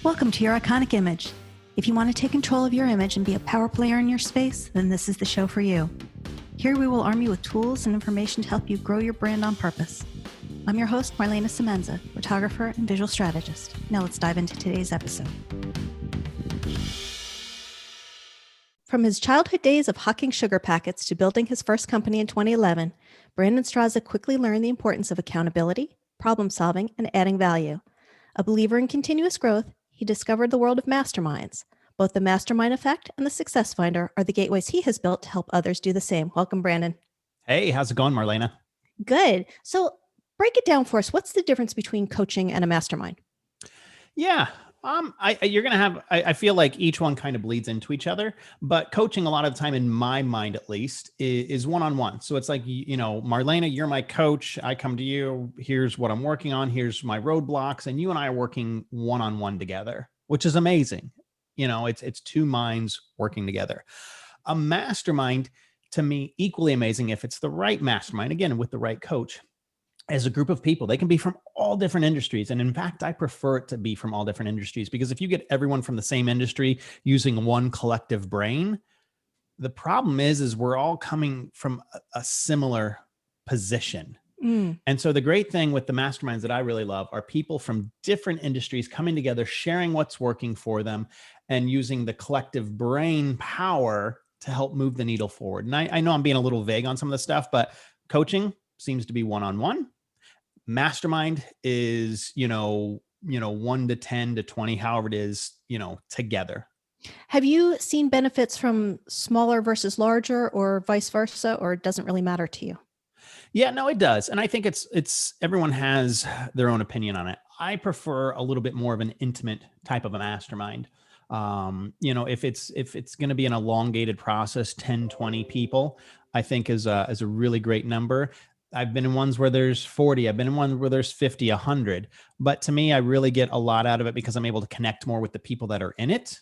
Welcome to your iconic image. If you want to take control of your image and be a power player in your space, then this is the show for you. Here we will arm you with tools and information to help you grow your brand on purpose. I'm your host, Marlana Semenza, photographer and visual strategist. Now let's dive into today's episode. From his childhood days of hocking sugar packets to building his first company in 2011, Brandon Straza quickly learned the importance of accountability, problem solving, and adding value. A believer in continuous growth, he discovered the world of masterminds. Both the mastermind effect and the success finder are the gateways he has built to help others do the same. Welcome, Brandon. Hey, how's it going, Marlana? Good. So break it down for us. What's the difference between coaching and a mastermind? Yeah. I feel like each one kind of bleeds into each other, but coaching a lot of the time, in my mind, at least, is one-on-one. So it's like, Marlana, you're my coach. I come to you. Here's what I'm working on. Here's my roadblocks. And you and I are working one-on-one together, which is amazing. It's two minds working together. A mastermind, to me, equally amazing if it's the right mastermind, again, with the right coach. As a group of people, they can be from all different industries. And in fact, I prefer it to be from all different industries, because if you get everyone from the same industry using one collective brain, the problem is we're all coming from a similar position. And so the great thing with the masterminds that I really love are people from different industries coming together, sharing what's working for them, and using the collective brain power to help move the needle forward. And I know I'm being a little vague on some of the stuff, but coaching seems to be one-on-one. Mastermind is, 1 to 10 to 20, however it is, together. Have you seen benefits from smaller versus larger, or vice versa, or it doesn't really matter to you? Yeah, no, it does. And I think it's everyone has their own opinion on it. I prefer a little bit more of an intimate type of a mastermind. If it's going to be an elongated process, 10, 20 people, I think is a really great number. I've been in ones where there's 40. I've been in ones where there's 50, 100. But to me, I really get a lot out of it because I'm able to connect more with the people that are in it.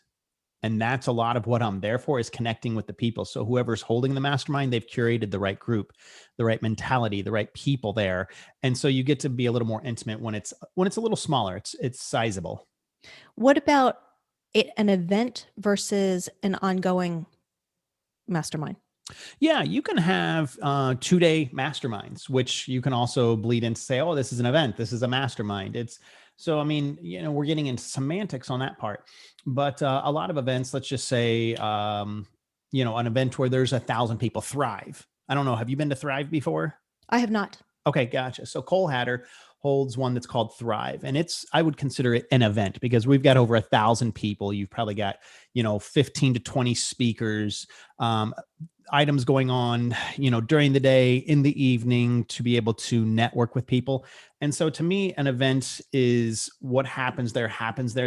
And that's a lot of what I'm there for, is connecting with the people. So whoever's holding the mastermind, they've curated the right group, the right mentality, the right people there. And so you get to be a little more intimate when it's a little smaller. It's sizable. What about an event versus an ongoing mastermind? Yeah, you can have 2-day masterminds, which you can also bleed into say, oh, this is an event. This is a mastermind. We're getting into semantics on that part. But a lot of events, let's just say, an event where there's 1,000 people, Thrive. I don't know. Have you been to Thrive before? I have not. Okay, gotcha. So Kool holds one that's called Thrive. And I would consider it an event because we've got over 1,000 people. You've probably got, 15 to 20 speakers, items going on, during the day, in the evening, to be able to network with people. And so to me, an event is what happens there.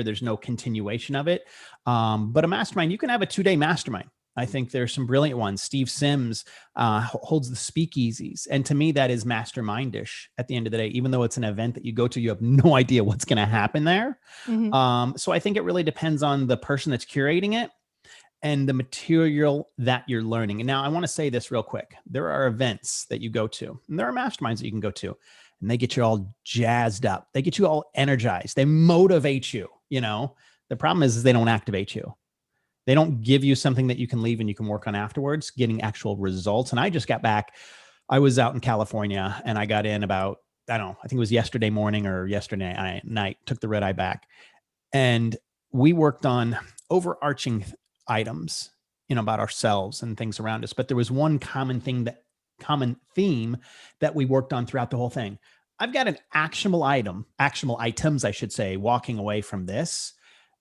There's no continuation of it. But a mastermind, you can have a 2-day mastermind. I think there's some brilliant ones. Steve Sims holds the speakeasies. And to me, that is mastermindish at the end of the day. Even though it's an event that you go to, you have no idea what's going to happen there. Mm-hmm. So I think it really depends on the person that's curating it and the material that you're learning. And now I want to say this real quick. There are events that you go to, and there are masterminds that you can go to, and they get you all jazzed up. They get you all energized. They motivate you. The problem is they don't activate you. They don't give you something that you can leave and you can work on afterwards, getting actual results. And I just got back. I was out in California and I got in about, I think it was yesterday morning or yesterday night, took the red eye back. And we worked on overarching items, about ourselves and things around us. But there was one common theme that we worked on throughout the whole thing. I've got an actionable items, I should say, walking away from this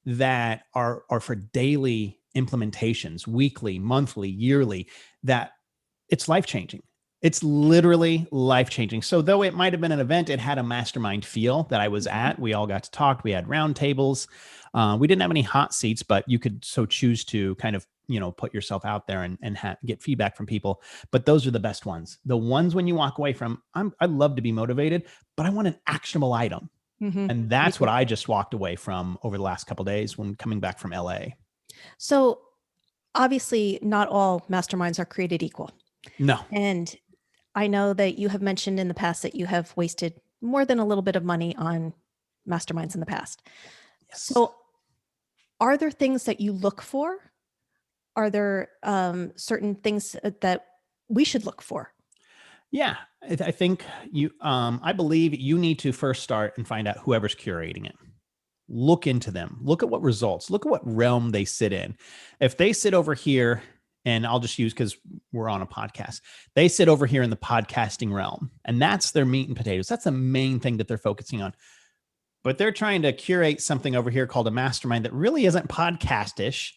that are for daily implementations, weekly, monthly, yearly, that it's life-changing. It's literally life-changing. So though it might've been an event, it had a mastermind feel that I was at. We all got to talk. We had round tables. We didn't have any hot seats, but you could so choose to kind of, put yourself out there and get feedback from people. But those are the best ones. The ones when you walk away from, I love to be motivated, but I want an actionable item. Mm-hmm. And that's what I just walked away from over the last couple of days when coming back from LA. So obviously not all masterminds are created equal. No. And I know that you have mentioned in the past that you have wasted more than a little bit of money on masterminds in the past. Yes. So Are there things that you look for? Are there certain things that we should look for? Yeah, I think I believe you need to first start and find out whoever's curating it. Look into them. Look at what results. Look at what realm they sit in. If they sit over here, and I'll just use because we're on a podcast, they sit over here in the podcasting realm, and that's their meat and potatoes. That's the main thing that they're focusing on. But they're trying to curate something over here called a mastermind that really isn't podcastish.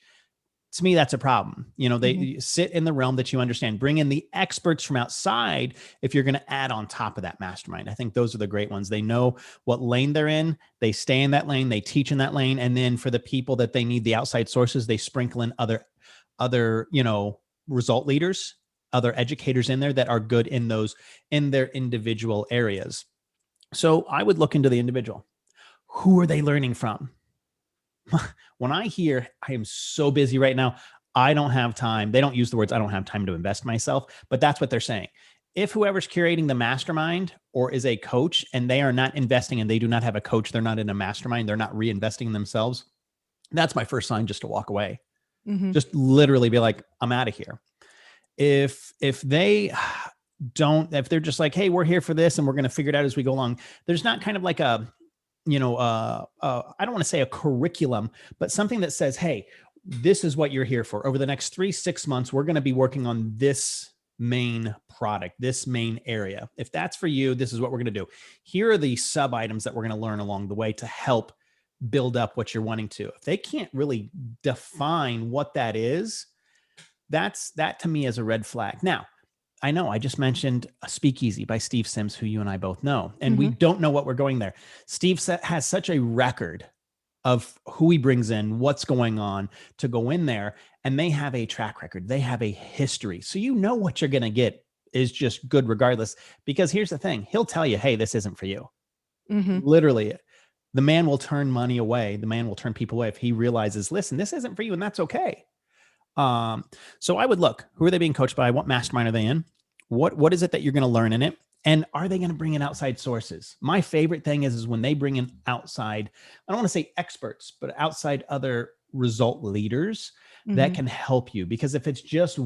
To me, that's a problem. They sit in the realm that you understand. Bring in the experts from outside if you're going to add on top of that mastermind. I think those are the great ones. They know what lane they're in. They stay in that lane. They teach in that lane. And then for the people that they need the outside sources, they sprinkle in other result leaders, other educators in there that are good in their individual areas. So I would look into the individual. Who are they learning from? When I hear I am so busy right now, I don't have time. They don't use the words, I don't have time to invest myself, but that's what they're saying. If whoever's curating the mastermind or is a coach and they are not investing and they do not have a coach, they're not in a mastermind, they're not reinvesting in themselves, that's my first sign just to walk away. Mm-hmm. Just literally be like, I'm out of here. If they don't, if they're just like, hey, we're here for this and we're going to figure it out as we go along, there's not kind of like I don't want to say a curriculum, but something that says, hey, this is what you're here for. Over the next 3-6 months, we're going to be working on this main product, this main area. If that's for you, this is what we're going to do. Here are the sub items that we're going to learn along the way to help build up what you're wanting to. If they can't really define what that is, that to me is a red flag. Now, I know I just mentioned a Speakeasy by Steve Sims, who you and I both know, and we don't know what we're going there. Steve has such a record of who he brings in, what's going on to go in there, and they have a track record. They have a history. So what you're going to get is just good regardless, because here's the thing. He'll tell you, hey, this isn't for you. Mm-hmm. Literally, the man will turn money away. The man will turn people away if he realizes, listen, this isn't for you, and that's okay. So I would look, who are they being coached by? What mastermind are they in? What is it that you're going to learn in it? And are they going to bring in outside sources? My favorite thing is when they bring in outside, I don't want to say experts, but outside other result leaders that can help you. Because if it's just,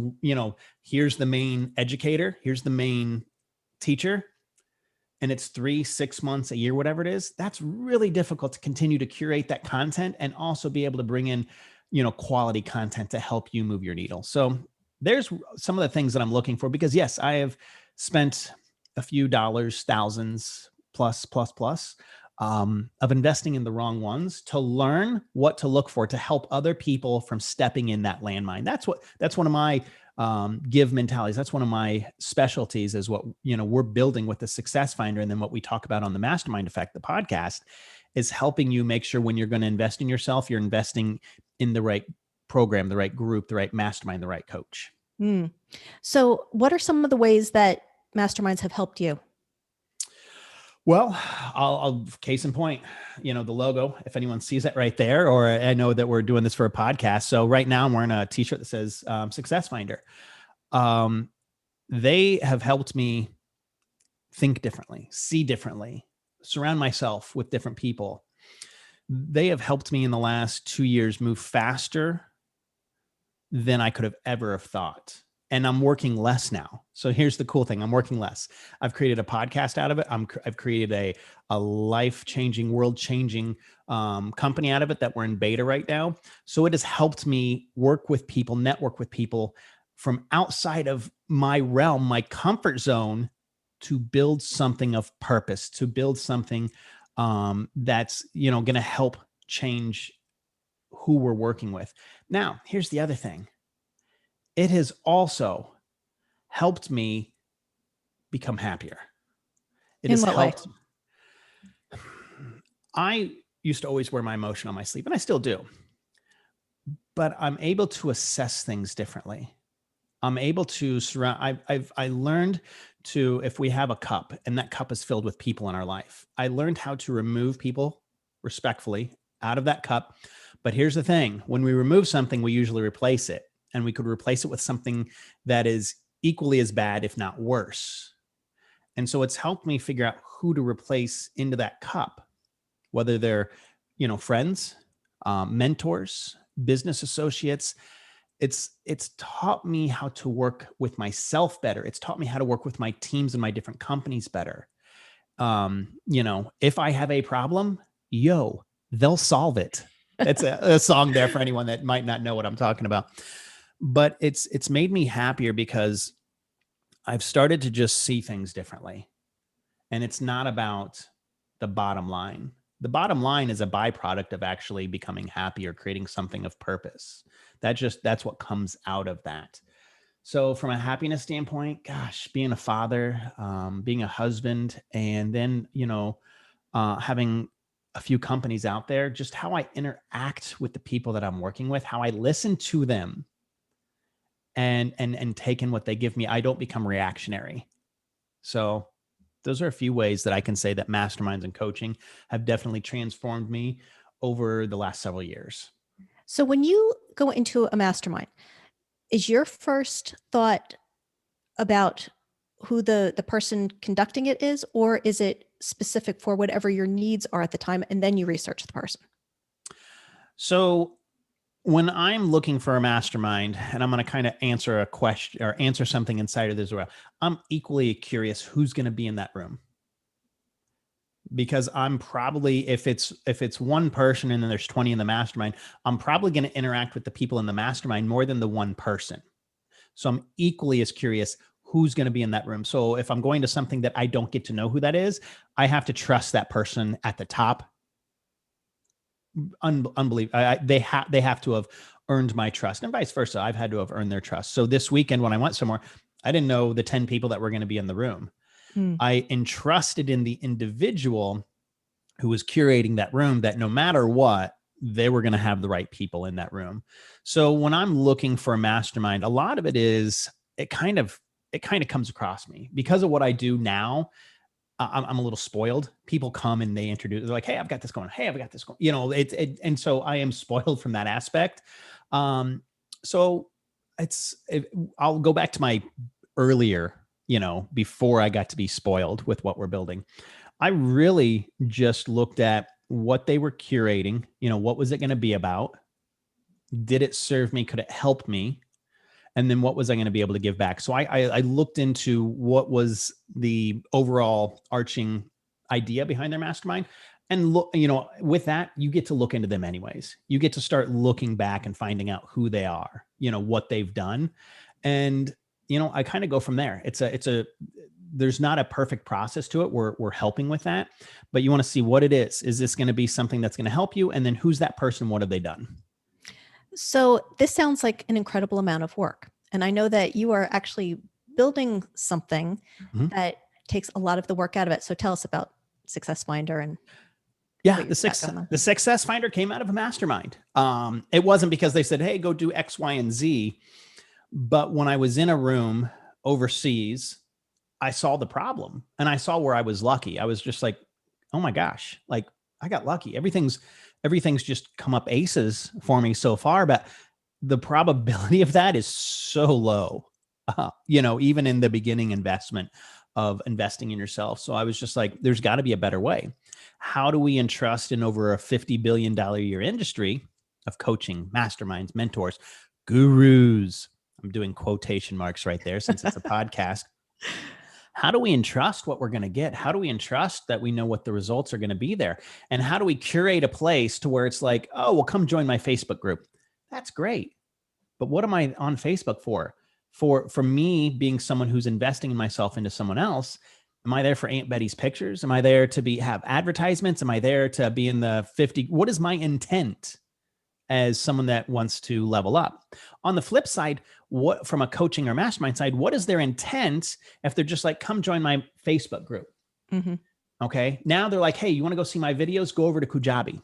here's the main educator, here's the main teacher, and it's 3-6 months, a year, whatever it is, that's really difficult to continue to curate that content and also be able to bring in quality content to help you move your needle. So there's some of the things that I'm looking for, because yes, I have spent a few dollars, thousands plus, of investing in the wrong ones to learn what to look for to help other people from stepping in that landmine. That's one of my give mentalities. That's one of my specialties, is what, we're building with the Success Finder. And then what we talk about on the Mastermind Effect, the podcast, is helping you make sure when you're going to invest in yourself, you're investing in the right program, the right group, the right mastermind, the right coach. So what are some of the ways that masterminds have helped you? Well, I'll case in point, the logo, if anyone sees it right there, or I know that we're doing this for a podcast. So right now I'm wearing a t-shirt that says Success Finder. They have helped me think differently, see differently, surround myself with different people. They have helped me in the last 2 years move faster than I could have ever have thought. And I'm working less now. So here's the cool thing. I'm working less. I've created a podcast out of it. I've created a life-changing, world-changing company out of it that we're in beta right now. So it has helped me work with people, network with people from outside of my realm, my comfort zone, to build something of purpose, to build something that's, going to help change who we're working with. Now, here's the other thing. It has also helped me become happier. It In has what way? helped. I used to always wear my emotion on my sleeve, and I still do. But I'm able to assess things differently. I'm able to surround. I learned to, if we have a cup and that cup is filled with people in our life, I learned how to remove people respectfully out of that cup. But here's the thing. When we remove something, we usually replace it. And we could replace it with something that is equally as bad, if not worse. And so it's helped me figure out who to replace into that cup, whether they're, friends, mentors, business associates. It's taught me how to work with myself better. It's taught me how to work with my teams and my different companies better. If I have a problem, they'll solve it. It's a song there for anyone that might not know what I'm talking about. But it's made me happier because I've started to just see things differently. And it's not about the bottom line. The bottom line is a byproduct of actually becoming happy or creating something of purpose. That's what comes out of that. So from a happiness standpoint, gosh, being a father, being a husband, and then, having a few companies out there, just how I interact with the people that I'm working with, how I listen to them and take in what they give me. I don't become reactionary. So those are a few ways that I can say that masterminds and coaching have definitely transformed me over the last several years. So when you go into a mastermind, is your first thought about who the person conducting it is, or is it specific for whatever your needs are at the time, and then you research the person? So when I'm looking for a mastermind and I'm going to kind of answer a question or answer something inside of this, I'm equally curious who's going to be in that room. Because I'm probably, if it's one person and then there's 20 in the mastermind, I'm probably going to interact with the people in the mastermind more than the one person. So I'm equally as curious who's going to be in that room. So if I'm going to something that I don't get to know who that is, I have to trust that person at the top. Unbelievable. They have to have earned my trust, and vice versa. I've had to have earned their trust. So this weekend when I went somewhere, I didn't know the 10 people that were going to be in the room. I entrusted in the individual who was curating that room that no matter what, they were going to have the right people in that room. So when I'm looking for a mastermind, a lot of it is, it kind of comes across me because of what I do now. I'm a little spoiled. People come and they introduce, they're like, hey, I've got this going. Hey, I've got this going. And so I am spoiled from that aspect. So I'll go back to my earlier, before I got to be spoiled with what we're building. I really just looked at what they were curating. What was it going to be about? Did it serve me? Could it help me? And then what was I going to be able to give back? So I looked into what was the overall arching idea behind their mastermind. And look, with that, you get to look into them anyways. You get to start looking back and finding out who they are, what they've done. And, I kind of go from there. There's not a perfect process to it. We're helping with that, but you want to see what it is. Is this going to be something that's going to help you? And then who's that person? What have they done? So this sounds like an incredible amount of work. And I know that you are actually building something that takes a lot of the work out of it. So tell us about Success Finder and the Success Finder came out of a mastermind. It wasn't because they said, hey, go do X, Y, and Z. But when I was in a room overseas, I saw the problem and I saw where I was lucky. I was just like, oh my gosh, like I got lucky. Everything's just come up aces for me so far, but the probability of that is so low, even in the beginning investment of investing in yourself. So I was just like, there's got to be a better way. How do we entrust in over a $50 billion a year industry of coaching, masterminds, mentors, gurus? I'm doing quotation marks right there since it's a podcast. How do we entrust what we're going to get? How do we entrust that we know what the results are going to be there? And how do we curate a place to where it's like, oh, well, come join my Facebook group. That's great. But what am I on Facebook for? For me being someone who's investing in myself into someone else, am I there for Aunt Betty's pictures? Am I there to have advertisements? Am I there to be in the 50? What is my intent as someone that wants to level up? On the flip side, what from a coaching or mastermind side, what is their intent if they're just like, come join my Facebook group? Okay. Now they're like, hey, you want to go see my videos? Go over to Kujabi.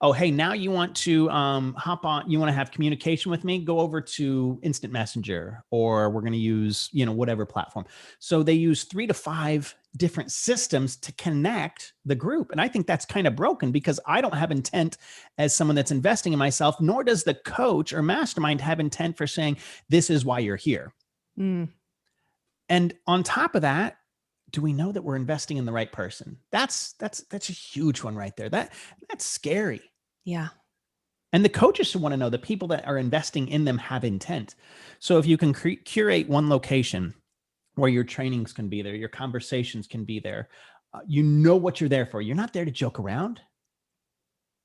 Oh, hey, now you want to hop on, you want to have communication with me? Go over to Instant Messenger, or we're going to use, whatever platform. So they use 3 to 5 different systems to connect the group. And I think that's kind of broken because I don't have intent as someone that's investing in myself, nor does the coach or mastermind have intent for saying, this is why you're here. And on top of that, do we know that we're investing in the right person? That's a huge one right there. That's scary. Yeah. And the coaches should want to know the people that are investing in them have intent. So if you can curate one location where your trainings can be there, your conversations can be there, you know what you're there for. You're not there to joke around.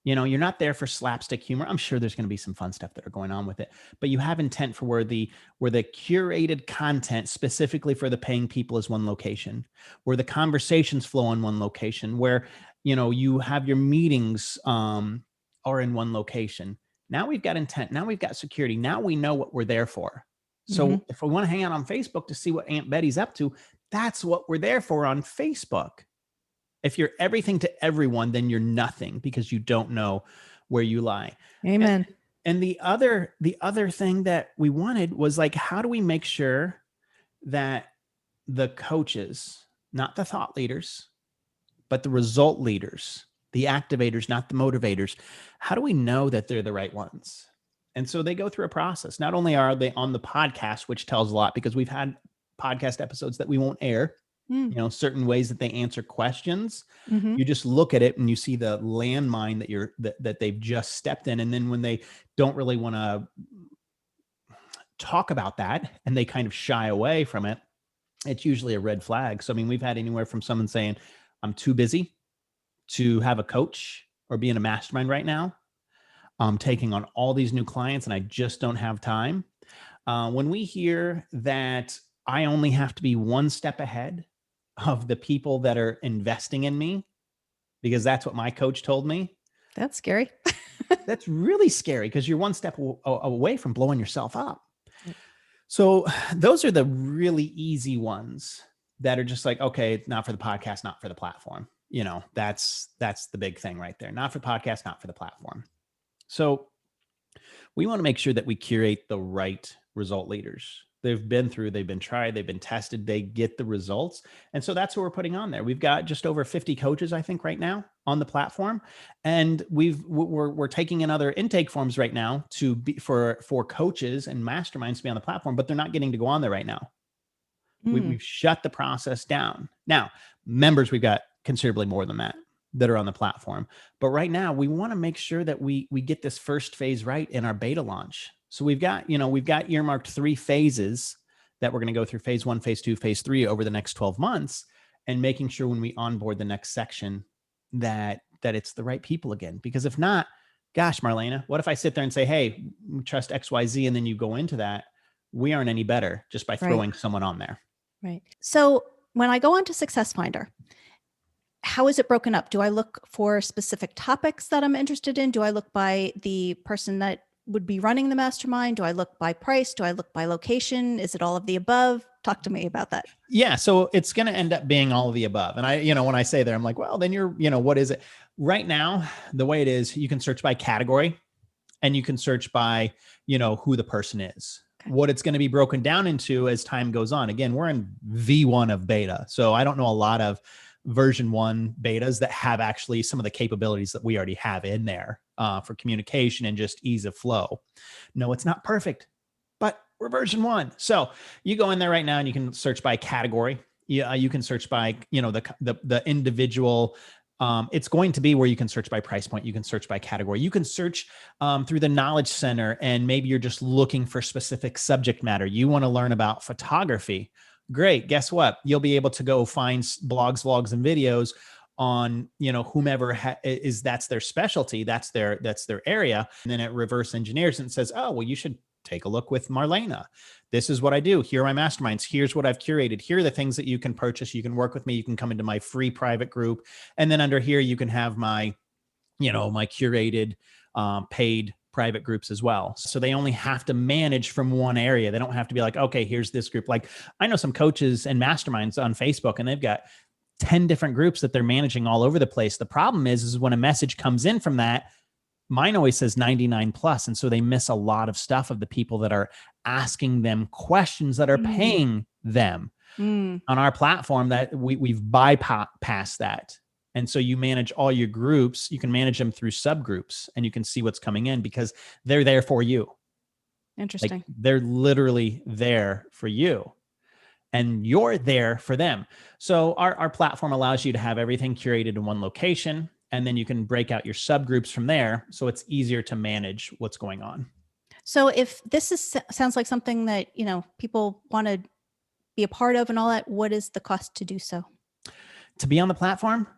You're not there for slapstick humor. I'm sure there's going to be some fun stuff that are going on with it, but you have intent for where the curated content specifically for the paying people is one location, where the conversations flow in one location, where you have your meetings are in one location. Now we've got intent. Now we've got security. Now we know what we're there for. So if we want to hang out on Facebook to see what Aunt Betty's up to, that's what we're there for on Facebook. If you're everything to everyone, then you're nothing because you don't know where you lie. Amen. And the other thing that we wanted was like, how do we make sure that the coaches, not the thought leaders, but the result leaders, the activators, not the motivators, how do we know that they're the right ones? And so they go through a process. Not only are they on the podcast, which tells a lot because we've had podcast episodes that we won't air, certain ways that they answer questions. You just look at it and you see the landmine that they've just stepped in. And then when they don't really want to talk about that and they kind of shy away from it, it's usually a red flag. So, I mean, we've had anywhere from someone saying, I'm too busy to have a coach or be in a mastermind right now. I'm taking on all these new clients and I just don't have time. When we hear that I only have to be one step ahead of the people that are investing in me, because that's what my coach told me. That's scary. That's really scary because you're one step away from blowing yourself up. So those are the really easy ones that are just like, okay, not for the podcast, not for the platform. That's the big thing right there. Not for the podcast, not for the platform. So we want to make sure that we curate the right result leaders. They've been through, they've been tried, they've been tested, they get the results. And so that's what we're putting on there. We've got just over 50 coaches, I think, right now on the platform. And we're taking in other intake forms right now to be for coaches and masterminds to be on the platform, but they're not getting to go on there right now. We've shut the process down. Now, members, we've got considerably more than that are on the platform. But right now, we want to make sure that we get this first phase right in our beta launch. So we've got earmarked 3 phases that we're going to go through: phase 1, phase 2, phase 3 over the next 12 months, and making sure when we onboard the next section that it's the right people again. Because if not, gosh, Marlana, what if I sit there and say, hey, we trust XYZ, and then you go into that? We aren't any better just by throwing someone on there. Right. So when I go on to Success Finder, how is it broken up? Do I look for specific topics that I'm interested in? Do I look by the person that would be running the mastermind? Do I look by price? Do I look by location? Is it all of the above? Talk to me about that. Yeah. So it's going to end up being all of the above. And when I say there, I'm like, well, then what is it? Right now, the way it is, you can search by category and you can search by, who the person is. Okay. What it's going to be broken down into as time goes on. Again, we're in V1 of beta. So I don't know a lot of version 1 betas that have actually some of the capabilities that we already have in there for communication and just ease of flow. No, it's not perfect, but we're version 1. So you go in there right now and you can search by category. You can search by, the individual. It's going to be where you can search by price point. You can search by category. You can search through the Knowledge Center, and maybe you're just looking for specific subject matter. You want to learn about photography. Great. Guess what? You'll be able to go find blogs, vlogs, and videos on, whomever that's their specialty. That's their area. And then it reverse engineers and says, oh, well, you should take a look with Marlana. This is what I do. Here are my masterminds. Here's what I've curated. Here are the things that you can purchase. You can work with me. You can come into my free private group. And then under here, you can have my curated, paid private groups as well. So they only have to manage from one area. They don't have to be like, okay, here's this group. Like I know some coaches and masterminds on Facebook, and they've got 10 different groups that they're managing all over the place. The problem is when a message comes in from that, mine always says 99 plus. And so they miss a lot of stuff of the people that are asking them questions that are paying them on our platform, that we've bypassed that. And so you manage all your groups. You can manage them through subgroups, and you can see what's coming in because they're there for you. Interesting. Like they're literally there for you, and you're there for them. So our platform allows you to have everything curated in one location. And then you can break out your subgroups from there. So it's easier to manage what's going on. So if this sounds like something that, people want to be a part of and all that, what is the cost to do so? To be on the platform,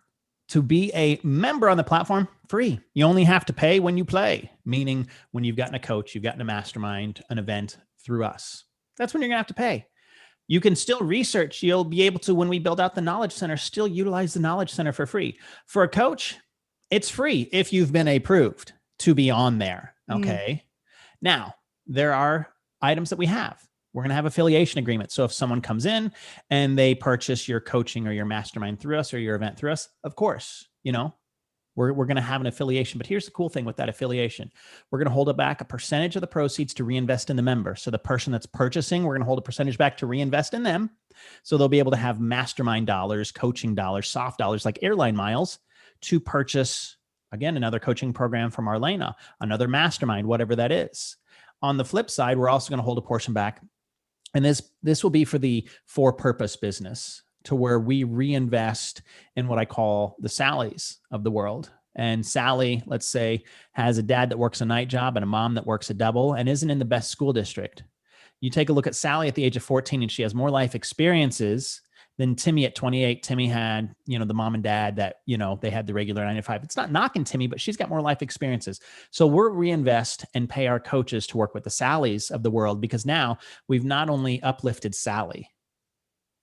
to be a member on the platform, free. You only have to pay when you play, meaning when you've gotten a coach, you've gotten a mastermind, an event through us. That's when you're going to have to pay. You can still research. You'll be able to, when we build out the Knowledge Center, still utilize the Knowledge Center for free. For a coach, it's free if you've been approved to be on there. Okay. Now, there are items that we have. We're going to have affiliation agreements. So if someone comes in and they purchase your coaching or your mastermind through us or your event through us, of course, we're going to have an affiliation. But here's the cool thing with that affiliation. We're going to hold it back a percentage of the proceeds to reinvest in the member. So the person that's purchasing, we're going to hold a percentage back to reinvest in them. So they'll be able to have mastermind dollars, coaching dollars, soft dollars like airline miles to purchase, again, another coaching program from Marlana, another mastermind, whatever that is. On the flip side, we're also going to hold a portion back. And this will be for the for-purpose business, to where we reinvest in what I call the Sallys of the world. And Sally, let's say, has a dad that works a night job and a mom that works a double and isn't in the best school district. You take a look at Sally at the age of 14 and she has more life experiences than Timmy at 28. Timmy had, the mom and dad that, they had the regular 9 to 5. It's not knocking Timmy, but she's got more life experiences. So we're reinvest and pay our coaches to work with the Sallys of the world, because now we've not only uplifted Sally,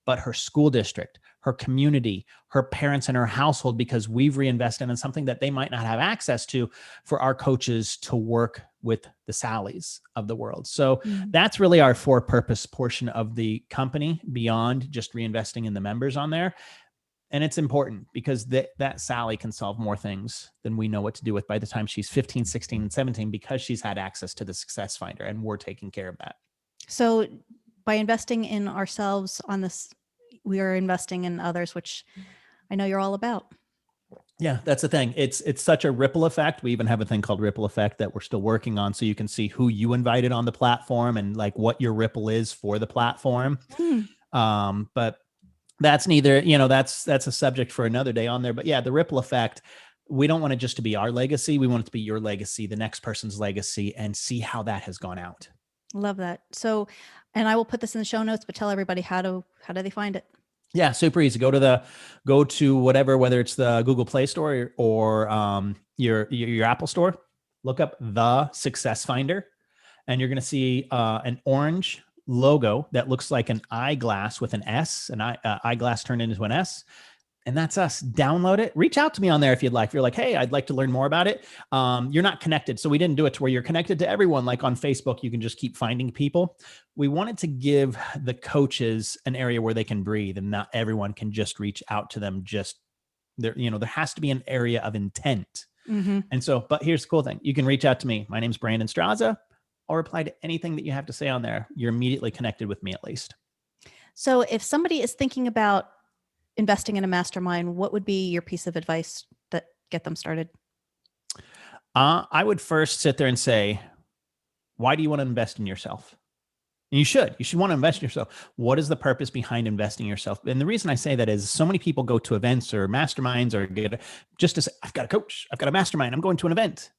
but her school district, her community, her parents, and her household, because we've reinvested in something that they might not have access to for our coaches to work with the Sallys of the world. So that's really our for-purpose portion of the company, beyond just reinvesting in the members on there. And it's important because that Sally can solve more things than we know what to do with by the time she's 15, 16, and 17, because she's had access to the Success Finder, and we're taking care of that. So by investing in ourselves on this, we are investing in others, which I know you're all about. Yeah, that's the thing. It's such a ripple effect. We even have a thing called ripple effect that we're still working on. So you can see who you invited on the platform and like what your ripple is for the platform. But that's neither, that's a subject for another day on there. But yeah, the ripple effect, we don't want it just to be our legacy. We want it to be your legacy, the next person's legacy, and see how that has gone out. Love that. So, and I will put this in the show notes, but tell everybody how do they find it? Yeah, super easy. Go to whatever, whether it's the Google Play Store or your Apple Store. Look up the Success Finder, and you're going to see an orange logo that looks like an eyeglass with an S, an eyeglass turned into an S. And that's us. Download it. Reach out to me on there if you'd like. If you're like, hey, I'd like to learn more about it. You're not connected. So we didn't do it to where you're connected to everyone. Like on Facebook, you can just keep finding people. We wanted to give the coaches an area where they can breathe, and not everyone can just reach out to them. Just there, there has to be an area of intent. And so, but here's the cool thing. You can reach out to me. My name's Brandon Straza. I'll reply to anything that you have to say on there. You're immediately connected with me, at least. So if somebody is thinking about investing in a mastermind, what would be your piece of advice that get them started? I would first sit there and say, why do you want to invest in yourself? And you should want to invest in yourself. What is the purpose behind investing in yourself? And the reason I say that is so many people go to events or masterminds or just to say, I've got a coach, I've got a mastermind, I'm going to an event.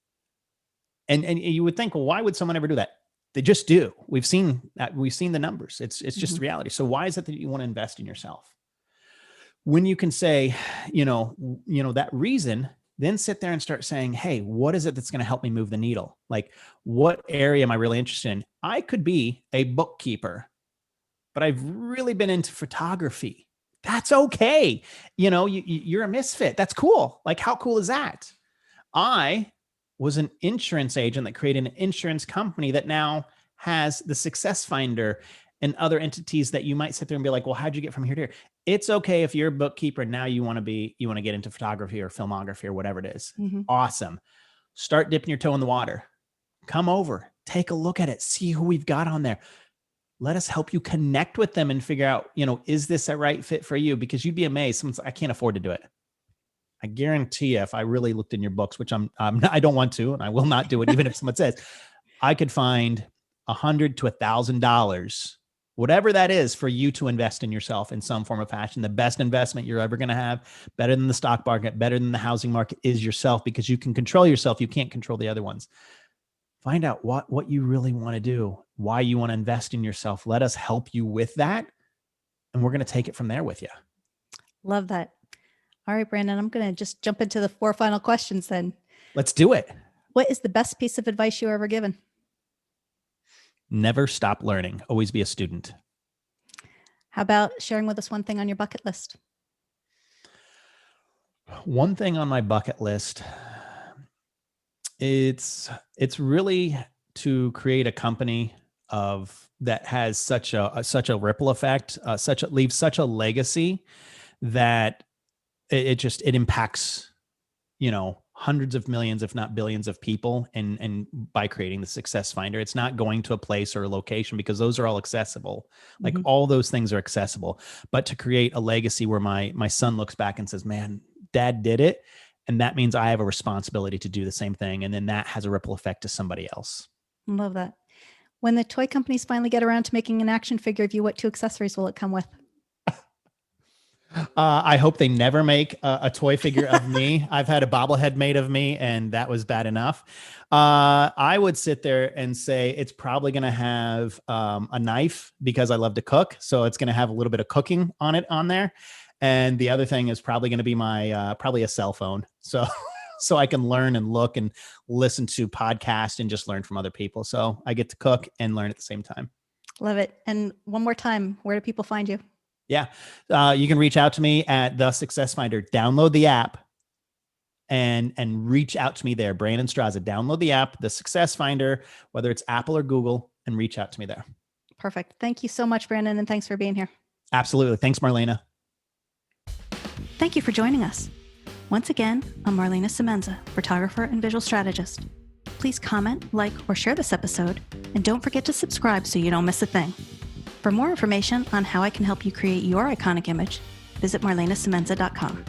And you would think, well, why would someone ever do that? They just do. We've seen that. We've seen the numbers. It's just the reality. So why is it that you want to invest in yourself? When you can say, that reason, then sit there and start saying, hey, what is it that's going to help me move the needle? Like, what area am I really interested in? I could be a bookkeeper, but I've really been into photography. That's okay. You're a misfit. That's cool. Like, how cool is that? I was an insurance agent that created an insurance company that now has the Success Finder and other entities that you might sit there and be like, well, how'd you get from here to here? It's okay if you're a bookkeeper and now you want to get into photography or filmography or whatever it is. Awesome. Start dipping your toe in the water. Come over, take a look at it, see who we've got on there. Let us help you connect with them and figure out, is this a right fit for you? Because you'd be amazed. Someone's like, I can't afford to do it. I guarantee you, if I really looked in your books, which I don't want to, and I will not do it, even if someone says, I could find $100 to $1,000 whatever that is for you to invest in yourself in some form of fashion. The best investment you're ever going to have, better than the stock market, better than the housing market, is yourself, because you can control yourself. You can't control the other ones. Find out what you really want to do, why you want to invest in yourself. Let us help you with that. And we're going to take it from there with you. Love that. All right, Brandon, I'm going to just jump into the 4 final questions then. Let's do it. What is the best piece of advice you ever given? Never stop learning. Always be a student. How about sharing with us one thing on your bucket list? One thing on my bucket list, it's really to create a company that has such a ripple effect, leaves such a legacy that it impacts, hundreds of millions, if not billions of people. And by creating the Success Finder, it's not going to a place or a location, because those are all accessible. Like all those things are accessible, but to create a legacy where my son looks back and says, man, Dad did it. And that means I have a responsibility to do the same thing. And then that has a ripple effect to somebody else. Love that. When the toy companies finally get around to making an action figure of you, what 2 accessories will it come with? I hope they never make a toy figure of me. I've had a bobblehead made of me, and that was bad enough. I would sit there and say it's probably going to have a knife, because I love to cook. So it's going to have a little bit of cooking on there. And the other thing is probably going to be my probably a cell phone. So I can learn and look and listen to podcasts and just learn from other people. So I get to cook and learn at the same time. Love it. And one more time, where do people find you? Yeah. You can reach out to me at the Success Finder. Download the app and reach out to me there. Brandon Straza. Download the app, the Success Finder, whether it's Apple or Google, and reach out to me there. Perfect. Thank you so much, Brandon. And thanks for being here. Absolutely. Thanks, Marlana. Thank you for joining us. Once again, I'm Marlana Semenza, photographer and visual strategist. Please comment, like, or share this episode, and don't forget to subscribe so you don't miss a thing. For more information on how I can help you create your iconic image, visit marlanasemenza.com.